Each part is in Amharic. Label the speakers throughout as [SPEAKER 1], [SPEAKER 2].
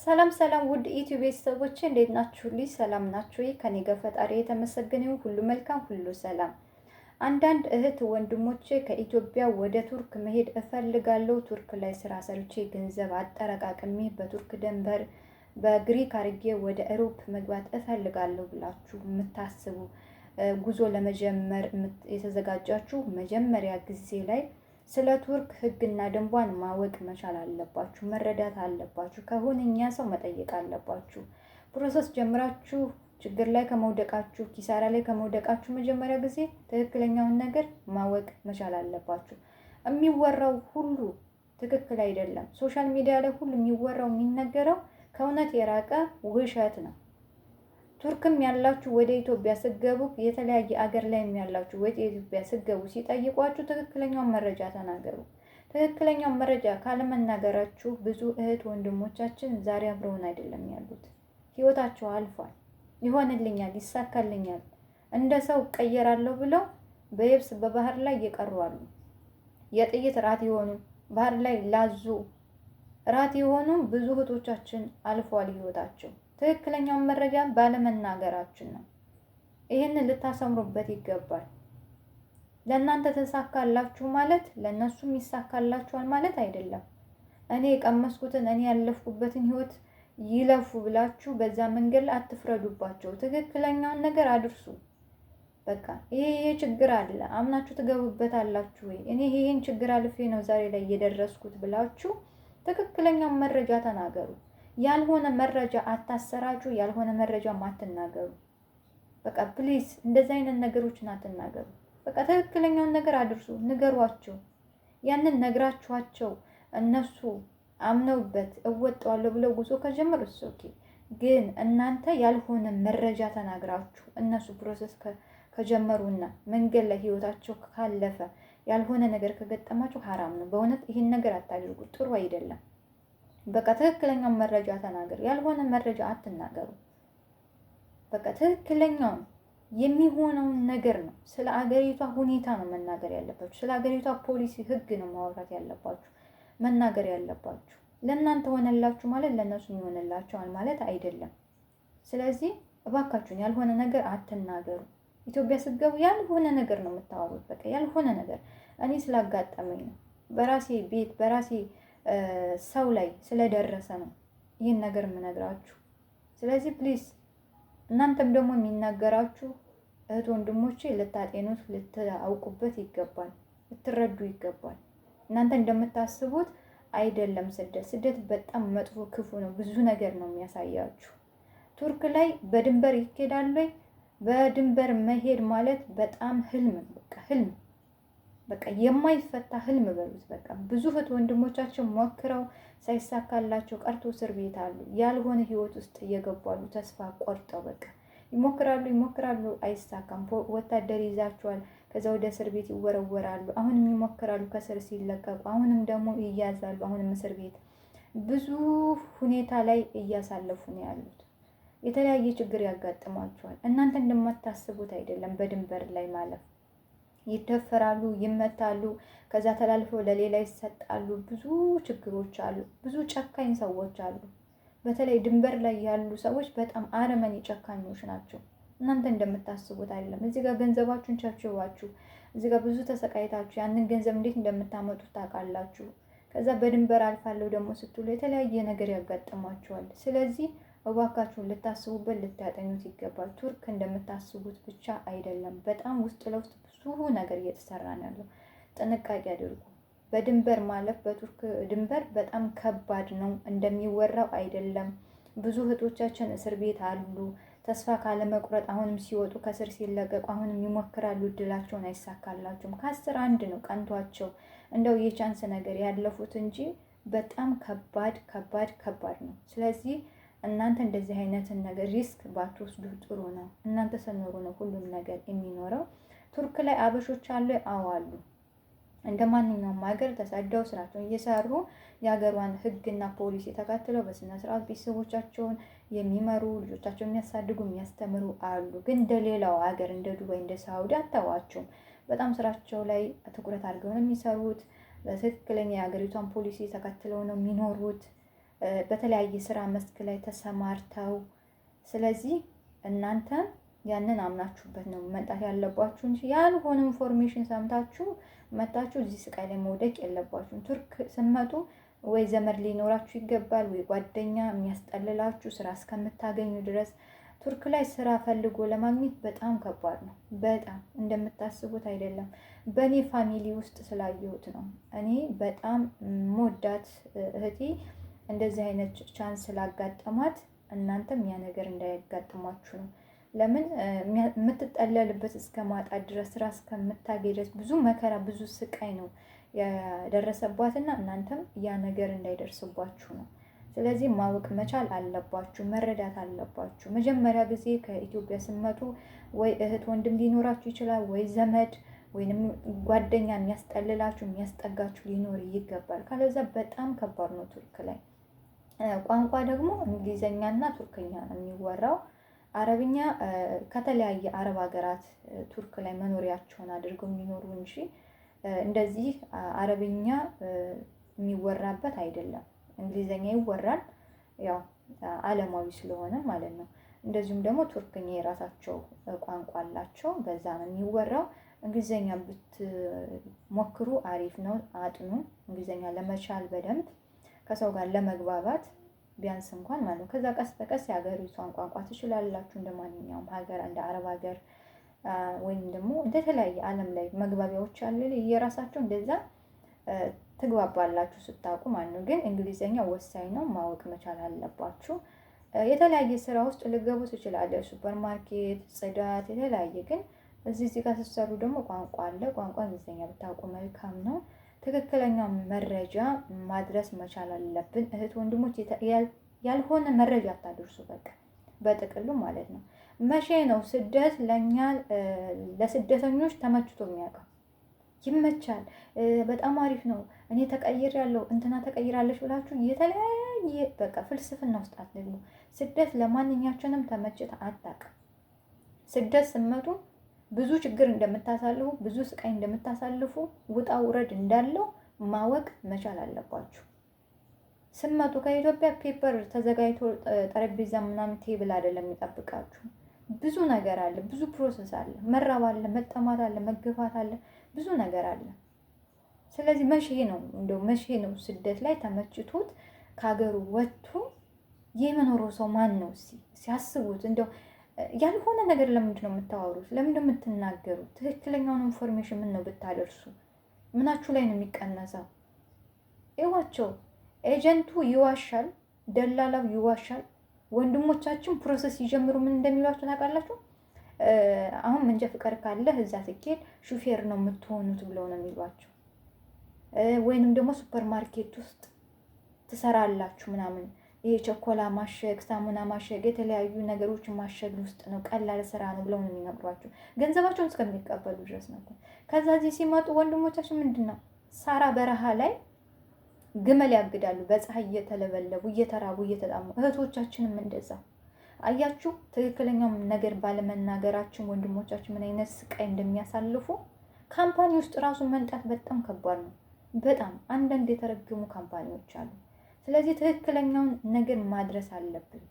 [SPEAKER 1] ሰላም ሰላም ውድ ኢትዮ ቤተሰቦቼ እንዴት ናችሁልኝ? ሰላም ናችሁ? ከኔ ጋር ፈጣሪ የተመሰገነ ይሁን፣ ሁሉ መልካም፣ ሁሉ ሰላም። አንዳንድ እህት ወንድሞቼ ከኢትዮጵያ ወደ ቱርክ መሄድ እፈልጋለሁ፣ ቱርክ ላይ ስራ ሰርቼ ገንዘብ አጠረቃቅሜ በቱርክ ድንበር በግሪክ አድርጌ ወደ አውሮፓ መግባት እፈልጋለሁ ብላችሁ የምታስቡ ጉዞ ለመጀመር የተዘጋጃችሁ መጀመሪያ ጊዜ ላይ ስለ ቱርክ ሕግና ደንቧን ማወቅ መቻል አለባችሁ፣ መረዳት አለባችሁ። ከሆነኛ ሰው መጠየቅ አለባችሁ። ፕሮሰስ ጀምራችሁ ችግር ላይ ከመውደቃችሁ፣ ኪሳራ ላይ ከመውደቃችሁ መጀመሪያ ጊዜ ትክክለኛውን ነገር ማወቅ መቻል አለባችሁ። የሚወራው ሁሉ ትክክል አይደለም። ሶሻል ሚዲያ ላይ ሁሉ የሚወራው የሚነገረው ከእውነት የራቀ ውሸት ነው። ቱርክም ያላችሁ ወደ ኢትዮጵያ ስገቡ የተለያየ አገር ላይ ያላችሁ ወደ ኢትዮጵያ ስገቡ ሲጠይቋችሁ ትክክለኛውን መረጃ ተናገሩ። ትክክለኛውን መረጃ ካለመናገራችሁ ብዙ እህት ወንድሞቻችን ዛሬ አብረውን አይደለም ያሉት። ህይወታቸው አልፏል። ይሆንልኛል፣ ይሳካልኛል፣ እንደ ሰው ቀየራለሁ ብለው በየብስ በባህር ላይ እየቀሩ አሉ። የጥይት ራት የሆኑ ባህር ላይ ላዙ ራት የሆኑ ብዙ እህቶቻችን አልፏል ህይወታቸው። ትክክለኛውን መረጃ ባለመናገራችን ነው። ይህንን ልታሰምሩበት ይገባል። ለእናንተ ተሳካላችሁ ማለት ለእነሱም ይሳካላችኋል ማለት አይደለም። እኔ የቀመስኩትን እኔ ያለፍኩበትን ህይወት ይለፉ ብላችሁ በዛ መንገድ ላይ አትፍረዱባቸው። ትክክለኛውን ነገር አድርሱ። በቃ ይሄ ችግር አለ አምናችሁ ትገቡበታላችሁ ወይ? እኔ ይሄን ችግር አልፌ ነው ዛሬ ላይ እየደረስኩት ብላችሁ ትክክለኛውን መረጃ ተናገሩ። ያልሆነ መረጃ አታሰራጩ። ያልሆነ መረጃ አትናገሩ። በቃ ፕሊዝ እንደዚህ አይነት ነገሮችን አትናገሩ። በቃ ትክክለኛውን ነገር አድርሱ፣ ንገሯቸው። ያንን ነግራችኋቸው እነሱ አምነውበት እወጣዋለሁ ብለው ጉዞ ከጀመሩ ኦኬ። ግን እናንተ ያልሆነ መረጃ ተናግራችሁ እነሱ ፕሮሰስ ከጀመሩና መንገድ ላይ ህይወታቸው ካለፈ ያልሆነ ነገር ከገጠማችሁ ሀራም ነው። በእውነት ይህን ነገር አታድርጉ፣ ጥሩ አይደለም። በቃ ትክክለኛውን መረጃ ተናገሩ። ያልሆነ መረጃ አትናገሩ። በቃ ትክክለኛውን የሚሆነውን ነገር ነው። ስለ አገሪቷ ሁኔታ ነው መናገር ያለባችሁ። ስለ አገሪቷ ፖሊሲ፣ ህግ ነው ማውራት ያለባችሁ፣ መናገር ያለባችሁ። ለእናንተ ሆነላችሁ ማለት ለእነሱ ይሆንላቸዋል ማለት አይደለም። ስለዚህ እባካችሁን ያልሆነ ነገር አትናገሩ። ኢትዮጵያ ስትገቡ ያልሆነ ነገር ነው የምታወሩት። በቃ ያልሆነ ነገር እኔ ስላጋጠመኝ ነው፣ በራሴ ቤት በራሴ ሰው ላይ ስለደረሰ ነው ይህን ነገር የምነግራችሁ። ስለዚህ ፕሊዝ እናንተም ደግሞ የሚናገራችሁ እህት ወንድሞቼ ልታጤኑት፣ ልታውቁበት ይገባል፣ ልትረዱ ይገባል። እናንተ እንደምታስቡት አይደለም። ስደት በጣም መጥፎ ክፉ ነው። ብዙ ነገር ነው የሚያሳያችሁ። ቱርክ ላይ በድንበር ይኬዳል ወይ? በድንበር መሄድ ማለት በጣም ህልም፣ በቃ ህልም፣ በቃ የማይፈታ ህልም በሉት። በቃ ብዙ እህት ወንድሞቻቸው ሞክረው ሳይሳካላቸው ቀርቶ እስር ቤት አሉ። ያልሆነ ህይወት ውስጥ እየገባሉ ተስፋ ቆርጠው በቃ ይሞክራሉ፣ አይሳካም። ወታደር ይዛቸዋል፣ ከዛ ወደ እስር ቤት ይወረወራሉ። አሁንም ይሞክራሉ፣ ከስር ሲለቀቁ አሁንም ደግሞ ይያዛሉ፣ አሁንም እስር ቤት። ብዙ ሁኔታ ላይ እያሳለፉ ነው ያሉት። የተለያየ ችግር ያጋጥሟቸዋል። እናንተ እንደማታስቡት አይደለም። በድንበር ላይ ማለፍ ይደፈራሉ፣ ይመታሉ፣ ከዛ ተላልፈው ለሌላ ይሰጣሉ። ብዙ ችግሮች አሉ። ብዙ ጨካኝ ሰዎች አሉ። በተለይ ድንበር ላይ ያሉ ሰዎች በጣም አረመኔ ጨካኞች ናቸው። እናንተ እንደምታስቡት አይደለም። እዚህ ጋር ገንዘባችሁን ቸብችባችሁ እዚህ ጋር ብዙ ተሰቃይታችሁ ያንን ገንዘብ እንዴት እንደምታመጡት ታውቃላችሁ። ከዛ በድንበር አልፋለሁ ደግሞ ስትሉ የተለያየ ነገር ያጋጥሟቸዋል። ስለዚህ እባካችሁን ልታስቡበት፣ ልታጠኙት ይገባል። ቱርክ እንደምታስቡት ብቻ አይደለም። በጣም ውስጥ ለውስጥ ብዙ ነገር እየተሰራ ነው ያለው። ጥንቃቄ አድርጉ። በድንበር ማለፍ በቱርክ ድንበር በጣም ከባድ ነው። እንደሚወራው አይደለም። ብዙ እህቶቻችን እስር ቤት አሉ። ተስፋ ካለመቁረጥ አሁንም ሲወጡ ከስር ሲለቀቁ አሁንም ይሞክራሉ። እድላቸውን አይሳካላቸውም። ከ10 1 ነው ቀንቷቸው እንደው የቻንስ ነገር ያለፉት እንጂ በጣም ከባድ ነው። ስለዚህ እናንተ እንደዚህ አይነትን ነገር ሪስክ ባትወስዱ ጥሩ ነው። እናንተ ስኖሩ ነው ሁሉም ነገር የሚኖረው። ቱርክ ላይ አበሾች አሉ፣ አዎ አሉ። እንደ ማንኛውም ሀገር ተሰደው ስራቸውን እየሰሩ የሀገሯን ሕግና ፖሊሲ ተከትለው በስነ ስርዓት ቤተሰቦቻቸውን የሚመሩ ልጆቻቸውን የሚያሳድጉ የሚያስተምሩ አሉ። ግን እንደሌላው ሀገር እንደ ዱባይ እንደ ሳውዲ አታዋቸውም። በጣም ስራቸው ላይ ትኩረት አድርገው ነው የሚሰሩት። በትክክለኛ የሀገሪቷን ፖሊሲ ተከትለው ነው የሚኖሩት። በተለያየ ስራ መስክ ላይ ተሰማርተው። ስለዚህ እናንተ ያንን አምናችሁበት ነው መምጣት ያለባችሁ እንጂ ያልሆነ ኢንፎርሜሽን ሰምታችሁ መጣችሁ እዚህ ስቃይ ላይ መውደቅ የለባችሁም። ቱርክ ስትመጡ ወይ ዘመድ ሊኖራችሁ ይገባል፣ ወይ ጓደኛ የሚያስጠልላችሁ ስራ እስከምታገኙ ድረስ። ቱርክ ላይ ስራ ፈልጎ ለማግኘት በጣም ከባድ ነው። በጣም እንደምታስቡት አይደለም። በእኔ ፋሚሊ ውስጥ ስላየሁት ነው። እኔ በጣም ሞዳት እህቴ እንደዚህ አይነት ቻንስ ስላጋጠማት እናንተም ያ ነገር እንዳያጋጥማችሁ ነው። ለምን የምትጠለልበት እስከ ማጣት ድረስ ስራ እስከምታገኝ ድረስ ብዙ መከራ ብዙ ስቃይ ነው የደረሰባትና እናንተም ያ ነገር እንዳይደርስባችሁ ነው። ስለዚህ ማወቅ መቻል አለባችሁ፣ መረዳት አለባችሁ። መጀመሪያ ጊዜ ከኢትዮጵያ ስትመጡ ወይ እህት ወንድም ሊኖራችሁ ይችላል፣ ወይ ዘመድ ወይንም ጓደኛ የሚያስጠልላችሁ የሚያስጠጋችሁ ሊኖር ይገባል። ካለዛ በጣም ከባድ ነው ቱርክ ላይ። ቋንቋ ደግሞ እንግሊዘኛና ቱርክኛ ነው የሚወራው። አረብኛ ከተለያየ አረብ ሀገራት ቱርክ ላይ መኖሪያቸውን አድርገው የሚኖሩ እንጂ እንደዚህ አረብኛ የሚወራበት አይደለም። እንግሊዘኛ ይወራል፣ ያው ዓለማዊ ስለሆነ ማለት ነው። እንደዚሁም ደግሞ ቱርክኛ የራሳቸው ቋንቋ አላቸው፣ በዛ ነው የሚወራው። እንግሊዘኛ ብትሞክሩ አሪፍ ነው፣ አጥኑ። እንግሊዘኛ ለመቻል በደንብ ከሰው ጋር ለመግባባት ቢያንስ እንኳን ማለት ነው። ከዛ ቀስ በቀስ የሀገሪቷን ቋንቋ ትችላላችሁ እንደ ማንኛውም ሀገር፣ እንደ አረብ ሀገር ወይም ደግሞ እንደተለያየ ዓለም ላይ መግባቢያዎች አሉ የራሳቸው፣ እንደዛ ትግባባላችሁ ስታውቁ ማለት ነው። ግን እንግሊዘኛ ወሳኝ ነው፣ ማወቅ መቻል አለባችሁ። የተለያየ ስራ ውስጥ ልገቡ ትችላለች፣ ሱፐር ማርኬት፣ ጽዳት፣ የተለያየ። ግን እዚህ ጋር ስትሰሩ ደግሞ ቋንቋ አለ። ቋንቋ እንግሊዘኛ ብታውቁ መልካም ነው። ትክክለኛው መረጃ ማድረስ መቻል አለብን። እህት ወንድሞች፣ ያልሆነ መረጃ አታድርሱ። በቃ በጥቅሉ ማለት ነው። መቼ ነው ስደት ለእኛ ለስደተኞች ተመችቶ የሚያውቀው? ይመቻል፣ በጣም አሪፍ ነው፣ እኔ ተቀይር ያለው እንትና ተቀይራለች ብላችሁ የተለያየ በቃ ፍልስፍና ውስጥ አትግቡ። ስደት ለማንኛቸውንም ተመችቶ አታውቅም። ስደት ስትመጡ ብዙ ችግር እንደምታሳልፉ ብዙ ስቃይ እንደምታሳልፉ ውጣ ውረድ እንዳለው ማወቅ መቻል አለባችሁ። ስትመጡ ከኢትዮጵያ ፔፐር ተዘጋጅቶ ጠረጴዛ ምናምን ቴብል አይደለም የሚጠብቃችሁ። ብዙ ነገር አለ፣ ብዙ ፕሮሰስ አለ፣ መራብ አለ፣ መጠማት አለ፣ መገፋት አለ፣ ብዙ ነገር አለ። ስለዚህ መቼ ነው ስደት ላይ ተመችቶት ከሀገሩ ወጥቶ የመኖረው ሰው ማን ነው? ሲያስቡት እንደው ያልሆነ ነገር ለምንድን ነው የምታወሩት? ለምንድን ነው የምትናገሩት? ትክክለኛውን ኢንፎርሜሽን ምን ነው ብታደርሱ? ምናችሁ ላይ ነው የሚቀነሰው? ይዋቸው ኤጀንቱ ይዋሻል፣ ደላላው ይዋሻል። ወንድሞቻችን ፕሮሰስ ሲጀምሩ ምን እንደሚሏቸው ታውቃላችሁ? አሁን መንጃ ፍቃድ ካለህ እዛ ትኬድ ሹፌር ነው የምትሆኑት ብለው ነው የሚሏቸው። ወይንም ደግሞ ሱፐር ማርኬት ውስጥ ትሰራላችሁ ምናምን፣ ይሄ ቸኮላ ማሸግ፣ ሳሙና ማሸግ፣ የተለያዩ ነገሮችን ማሸግ ውስጥ ነው፣ ቀላል ስራ ነው ብለው ነው የሚነግሯቸው። ገንዘባቸውን እስከሚቀበሉ ድረስ ነው። ከዛ እዚህ ሲመጡ ወንድሞቻችን ምንድን ነው ሳራ በረሃ ላይ ግመል ያግዳሉ፣ በፀሐይ እየተለበለቡ እየተራቡ እየተጣሙ። እህቶቻችንም እንደዛ አያችሁ። ትክክለኛው ነገር ባለመናገራችን ወንድሞቻችን ምን አይነት ስቃይ እንደሚያሳልፉ። ካምፓኒ ውስጥ ራሱ መንጣት በጣም ከባድ ነው። በጣም አንዳንድ የተረገሙ ካምፓኒዎች አሉ። ስለዚህ ትክክለኛውን ነገር ማድረስ አለብን።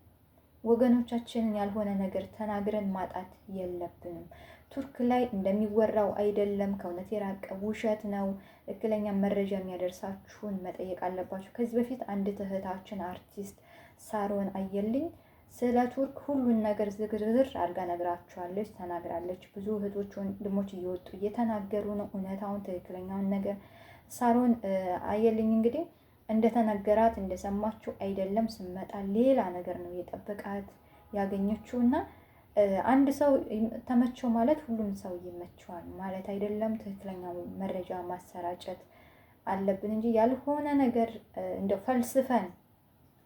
[SPEAKER 1] ወገኖቻችንን ያልሆነ ነገር ተናግረን ማጣት የለብንም። ቱርክ ላይ እንደሚወራው አይደለም፣ ከእውነት የራቀ ውሸት ነው። ትክክለኛ መረጃ የሚያደርሳችሁን መጠየቅ አለባችሁ። ከዚህ በፊት አንድ እህታችን አርቲስት ሳሮን አየልኝ ስለ ቱርክ ሁሉን ነገር ዝርዝር አድርጋ ነግራችኋለች፣ ተናግራለች። ብዙ እህቶች ወንድሞች እየወጡ እየተናገሩ ነው እውነታውን፣ ትክክለኛውን ነገር። ሳሮን አየልኝ እንግዲህ እንደተነገራት እንደሰማችሁ አይደለም። ስመጣ ሌላ ነገር ነው የጠበቃት ያገኘችው። እና አንድ ሰው ተመቸው ማለት ሁሉም ሰው ይመቸዋል ማለት አይደለም። ትክክለኛው መረጃ ማሰራጨት አለብን እንጂ ያልሆነ ነገር እንደው ፈልስፈን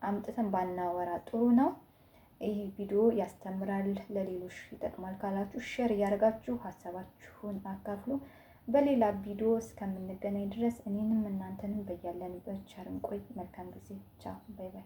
[SPEAKER 1] አምጥተን ባናወራ ጥሩ ነው። ይህ ቪዲዮ ያስተምራል፣ ለሌሎች ይጠቅማል ካላችሁ ሼር እያደረጋችሁ ሀሳባችሁን አካፍሉ። በሌላ ቪዲዮ እስከምንገናኝ ድረስ እኔንም እናንተንም በያለንበት ቸር እንቆይ። መልካም ጊዜ። ቻው፣ ባይ ባይ።